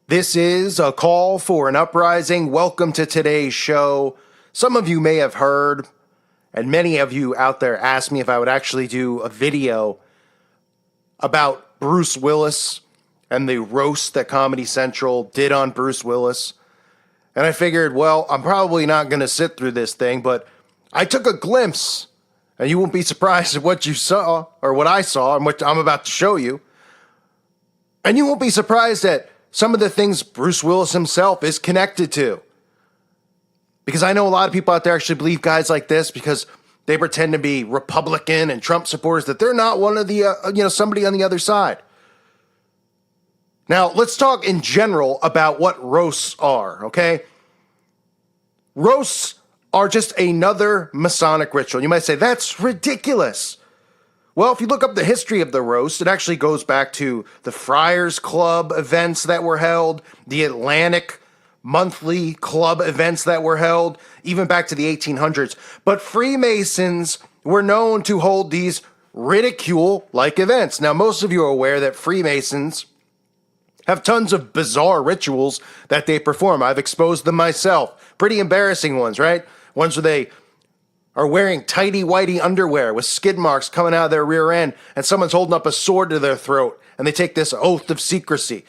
This is a call for an uprising. Welcome to today's show. Some of you may have heard, and many of you out there asked me if I would actually do a video about Bruce Willis and the roast that Comedy Central did on Bruce Willis. And I figured, well, I'm probably not going to sit through this thing, but I took a glimpse, and you won't be surprised at what you saw, or what I saw, and what I'm about to show you. And you won't be surprised at some of the things Bruce Willis himself is connected to. Because I know a lot of people out there actually believe guys like this because they pretend to be Republican and Trump supporters, that they're not one of the, somebody on the other side. Now, let's talk in general about what roasts are, okay? Roasts are just another Masonic ritual. You might say, that's ridiculous. Well, if you look up the history of the roast, it actually goes back to the Friars Club events that were held, the Atlantic monthly club events that were held, even back to the 1800s. But Freemasons were known to hold these ridicule-like events. Now, most of you are aware that Freemasons have tons of bizarre rituals that they perform. I've exposed them myself. Pretty embarrassing ones, right? Ones where they are wearing tighty-whitey underwear with skid marks coming out of their rear end, and someone's holding up a sword to their throat, and they take this oath of secrecy.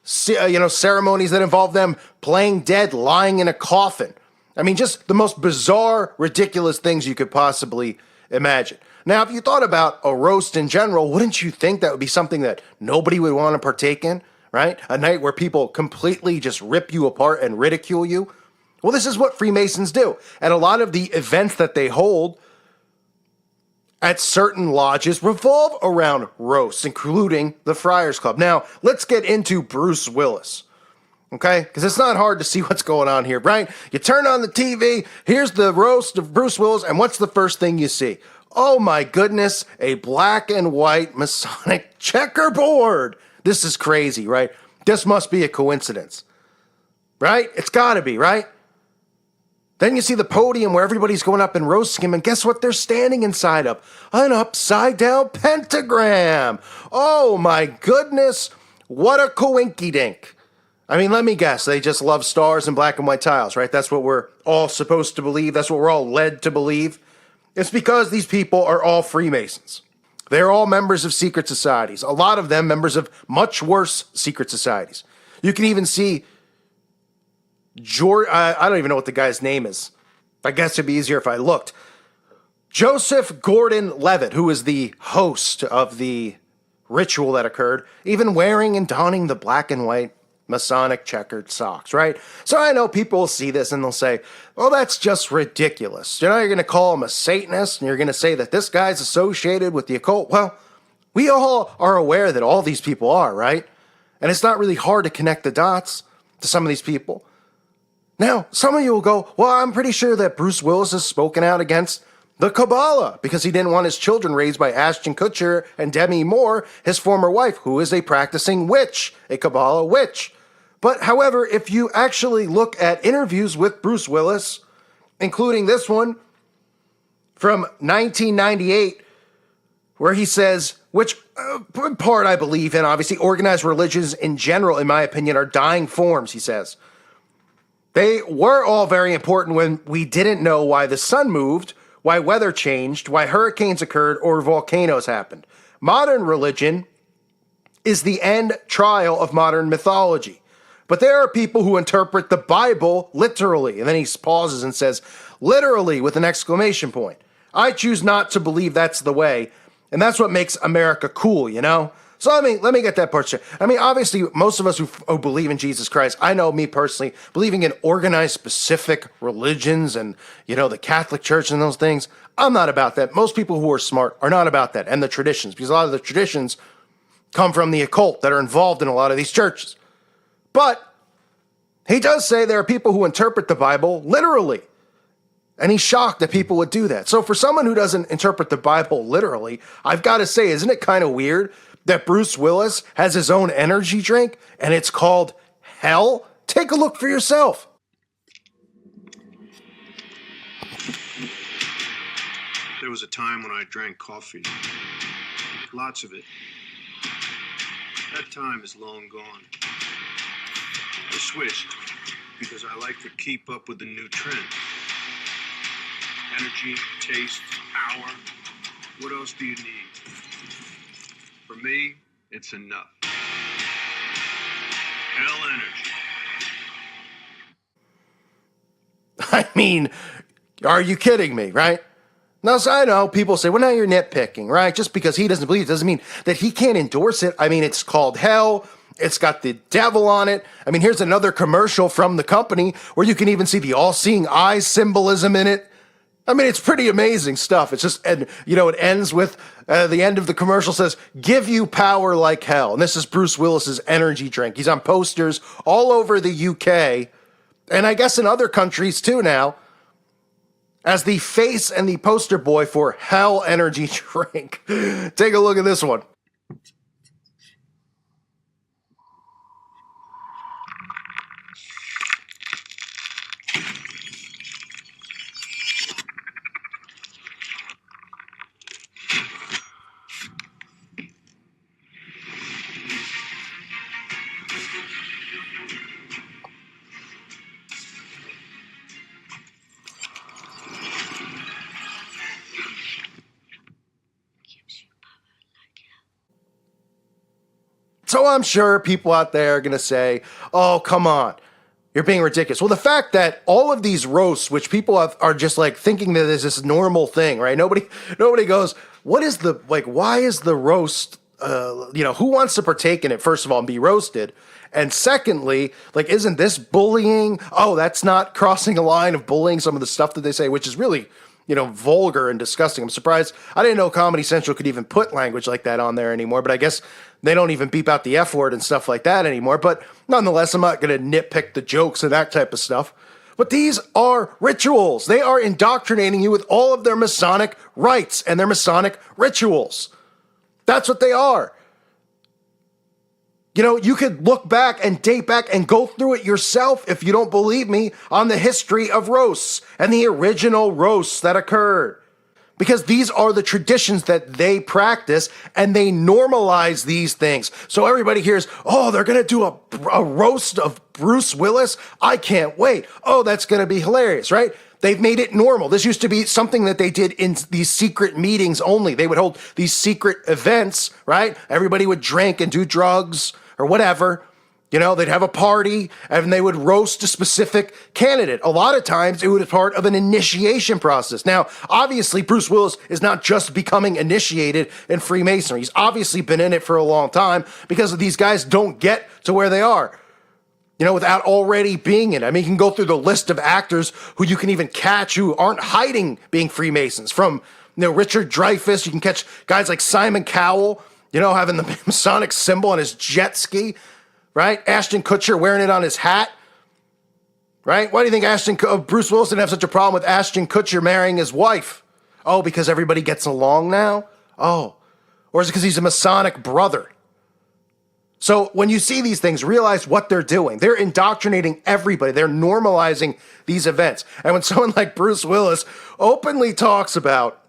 Ceremonies that involve them playing dead, lying in a coffin. I mean, just the most bizarre, ridiculous things you could possibly imagine. Now, if you thought about a roast in general, wouldn't you think that would be something that nobody would want to partake in, right? A night where people completely just rip you apart and ridicule you? Well, this is what Freemasons do. And a lot of the events that they hold at certain lodges revolve around roasts, including the Friars Club. Now, let's get into Bruce Willis, okay? Because it's not hard to see what's going on here, right? You turn on the TV, here's the roast of Bruce Willis, and what's the first thing you see? Oh my goodness, a black and white Masonic checkerboard. This is crazy, right? This must be a coincidence, right? It's gotta be, right? Then you see the podium where everybody's going up and roasting him, and guess what they're standing inside of? An upside-down pentagram. Oh, my goodness. What a coinky-dink. I mean, let me guess. They just love stars and black and white tiles, right? That's what we're all supposed to believe. That's what we're all led to believe. It's because these people are all Freemasons. They're all members of secret societies. A lot of them members of much worse secret societies. You can even see I don't even know what the guy's name is. I guess it'd be easier if I looked. Joseph Gordon-Levitt, who is the host of the ritual that occurred, even wearing and donning the black and white Masonic checkered socks, right? So I know people will see this and they'll say, well, that's just ridiculous. You're going to call him a Satanist, and you're going to say that this guy's associated with the occult. Well, we all are aware that all these people are, right? And it's not really hard to connect the dots to some of these people. Now, some of you will go, well, I'm pretty sure that Bruce Willis has spoken out against the Kabbalah because he didn't want his children raised by Ashton Kutcher and Demi Moore, his former wife, who is a practicing witch, a Kabbalah witch. But however, if you actually look at interviews with Bruce Willis, including this one from 1998, where he says, which part I believe in, obviously, organized religions in general, in my opinion, are dying forms, he says. They were all very important when we didn't know why the sun moved, why weather changed, why hurricanes occurred, or volcanoes happened. Modern religion is the end trial of modern mythology. But there are people who interpret the Bible literally. And then he pauses and says, literally, with an exclamation point. I choose not to believe that's the way. And that's what makes America cool, you know? So let me get that part straight. I mean, obviously, most of us who believe in Jesus Christ, I know me personally, believing in organized specific religions and, the Catholic Church and those things, I'm not about that. Most people who are smart are not about that, and the traditions, because a lot of the traditions come from the occult that are involved in a lot of these churches. But he does say there are people who interpret the Bible literally. And he's shocked that people would do that. So for someone who doesn't interpret the Bible literally, I've got to say, isn't it kind of weird that Bruce Willis has his own energy drink and it's called Hell? Take a look for yourself. There was a time when I drank coffee. Lots of it. That time is long gone. I switched because I like to keep up with the new trends. Energy, taste, power. What else do you need? For me, it's enough. Hell energy. I mean, are you kidding me, right? Now, so I know people say, well, now you're nitpicking, right? Just because he doesn't believe it doesn't mean that he can't endorse it. I mean, it's called hell. It's got the devil on it. I mean, here's another commercial from the company where you can even see the all-seeing eye symbolism in it. I mean, it's pretty amazing stuff. It's just, and you know, it ends with the end of the commercial says, give you power like hell. And this is Bruce Willis's energy drink. He's on posters all over the UK, and I guess in other countries too now, as the face and the poster boy for Hell Energy Drink. Take a look at this one. So I'm sure people out there are going to say, oh, come on, you're being ridiculous. Well, the fact that all of these roasts, which people are just like thinking that is this normal thing, right? Nobody goes, what is the, like, why is the roast, who wants to partake in it, first of all, and be roasted? And secondly, like, isn't this bullying? Oh, that's not crossing a line of bullying, some of the stuff that they say, which is really, vulgar and disgusting. I'm surprised. I didn't know Comedy Central could even put language like that on there anymore, but I guess they don't even beep out the F word and stuff like that anymore. But nonetheless, I'm not going to nitpick the jokes and that type of stuff. But these are rituals. They are indoctrinating you with all of their Masonic rites and their Masonic rituals. That's what they are. You could look back and date back and go through it yourself, if you don't believe me, on the history of roasts and the original roasts that occurred. Because these are the traditions that they practice, and they normalize these things. So everybody hears, oh, they're going to do a roast of Bruce Willis. I can't wait. Oh, that's going to be hilarious, right? They've made it normal. This used to be something that they did in these secret meetings only. They would hold these secret events, right? Everybody would drink and do drugs or whatever. They'd have a party and they would roast a specific candidate. A lot of times it was part of an initiation process. Now, obviously, Bruce Willis is not just becoming initiated in Freemasonry. He's obviously been in it for a long time because these guys don't get to where they are, without already being in it. I mean, you can go through the list of actors who you can even catch who aren't hiding being Freemasons. From, Richard Dreyfuss, you can catch guys like Simon Cowell, having the Masonic symbol on his jet ski. Right? Ashton Kutcher wearing it on his hat. Right? Why do you think Bruce Willis didn't have such a problem with Ashton Kutcher marrying his wife? Oh, because everybody gets along now? Oh. Or is it because he's a Masonic brother? So when you see these things, realize what they're doing. They're indoctrinating everybody. They're normalizing these events. And when someone like Bruce Willis openly talks about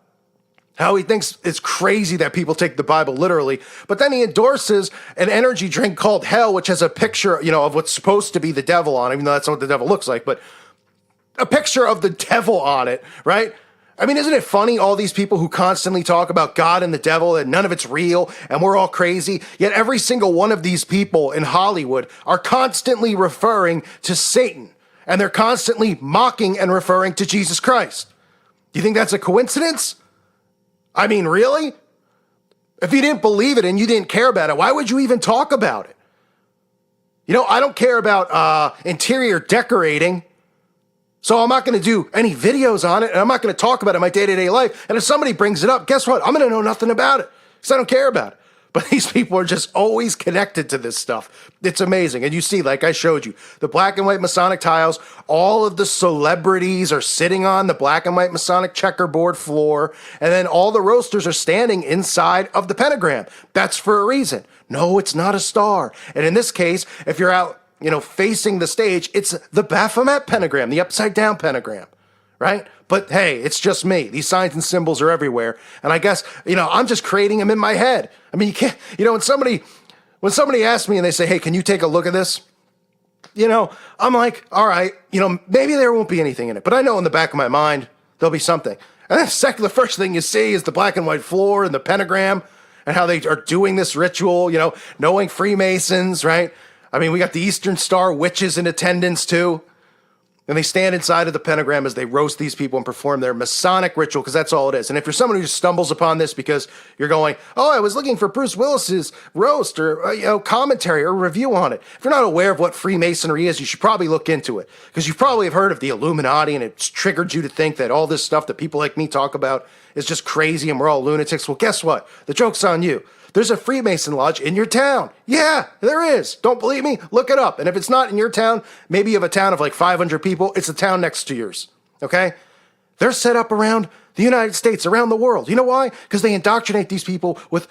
how he thinks it's crazy that people take the Bible literally, but then he endorses an energy drink called Hell, which has a picture, of what's supposed to be the devil on it, even though that's not what the devil looks like, but a picture of the devil on it, right? I mean, isn't it funny, all these people who constantly talk about God and the devil and none of it's real and we're all crazy, yet every single one of these people in Hollywood are constantly referring to Satan, and they're constantly mocking and referring to Jesus Christ. Do you think that's a coincidence? I mean, really? If you didn't believe it and you didn't care about it, why would you even talk about it? I don't care about interior decorating, so I'm not going to do any videos on it, and I'm not going to talk about it in my day-to-day life. And if somebody brings it up, guess what? I'm going to know nothing about it because I don't care about it. But these people are just always connected to this stuff. It's amazing. And you see, like I showed you, the black and white Masonic tiles, all of the celebrities are sitting on the black and white Masonic checkerboard floor, and then all the roasters are standing inside of the pentagram. That's for a reason. No, it's not a star. And in this case, if you're out, facing the stage, it's the Baphomet pentagram, the upside down pentagram, right? But hey, it's just me. These signs and symbols are everywhere. And I guess, I'm just creating them in my head. I mean, you can't, when somebody asks me and they say, hey, can you take a look at this? I'm like, all right, maybe there won't be anything in it, but I know in the back of my mind, there'll be something. And then the first thing you see is the black and white floor and the pentagram and how they are doing this ritual, knowing Freemasons, right? I mean, we got the Eastern Star witches in attendance too. And they stand inside of the pentagram as they roast these people and perform their Masonic ritual, because that's all it is. And if you're someone who just stumbles upon this because you're going, oh, I was looking for Bruce Willis's roast or commentary or review on it. If you're not aware of what Freemasonry is, you should probably look into it, because you probably have heard of the Illuminati and it's triggered you to think that all this stuff that people like me talk about is just crazy and we're all lunatics. Well, guess what? The joke's on you. There's a Freemason lodge in your town. Yeah, there is. Don't believe me? Look it up. And if it's not in your town, maybe you have a town of like 500 people. It's a town next to yours. Okay? They're set up around the United States, around the world. You know why? Because they indoctrinate these people with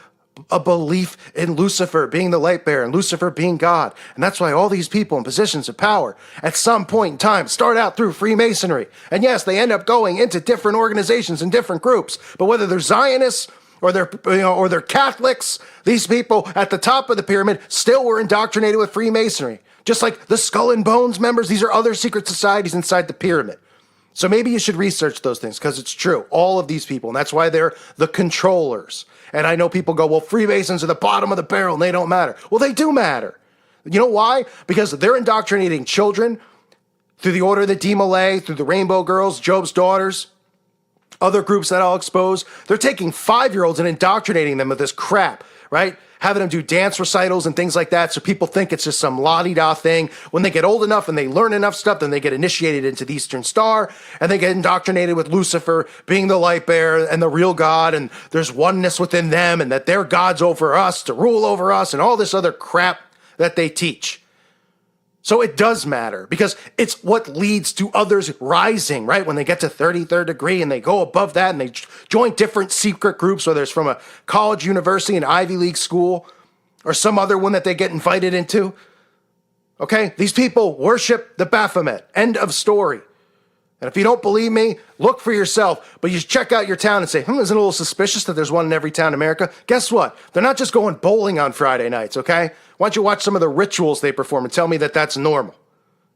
a belief in Lucifer being the light bearer and Lucifer being God. And that's why all these people in positions of power at some point in time start out through Freemasonry. And yes, they end up going into different organizations and different groups. But whether they're Zionists, or they're Catholics, these people at the top of the pyramid still were indoctrinated with Freemasonry. Just like the Skull and Bones members, these are other secret societies inside the pyramid. So maybe you should research those things, because it's true. All of these people, and that's why they're the controllers. And I know people go, well, Freemasons are the bottom of the barrel and they don't matter. Well, they do matter. You know why? Because they're indoctrinating children through the Order of the Demolay, through the Rainbow Girls, Job's Daughters, other groups that I'll expose. They're taking 5-year-olds and indoctrinating them with this crap, right? Having them do dance recitals and things like that so people think it's just some la-di-da thing. When they get old enough and they learn enough stuff, then they get initiated into the Eastern Star and they get indoctrinated with Lucifer being the light bearer and the real God, and there's oneness within them and that they're gods over us to rule over us and all this other crap that they teach. So it does matter, because it's what leads to others rising, right? When they get to 33rd degree and they go above that and they join different secret groups, whether it's from a college, university, an Ivy League school, or some other one that they get invited into. Okay? These people worship the Baphomet. End of story. And if you don't believe me, look for yourself. But you check out your town and say, isn't it a little suspicious that there's one in every town in America? Guess what? They're not just going bowling on Friday nights, okay? Why don't you watch some of the rituals they perform and tell me that that's normal?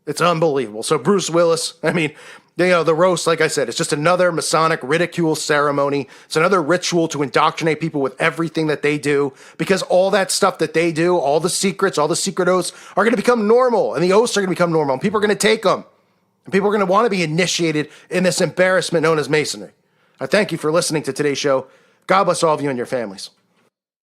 It's unbelievable. So Bruce Willis, the roast, like I said, it's just another Masonic ridicule ceremony. It's another ritual to indoctrinate people with everything that they do, because all that stuff that they do, all the secrets, all the secret oaths are going to become normal, and the oaths are going to become normal, and people are going to take them. And people are going to want to be initiated in this embarrassment known as Masonry. I thank you for listening to today's show. God bless all of you and your families.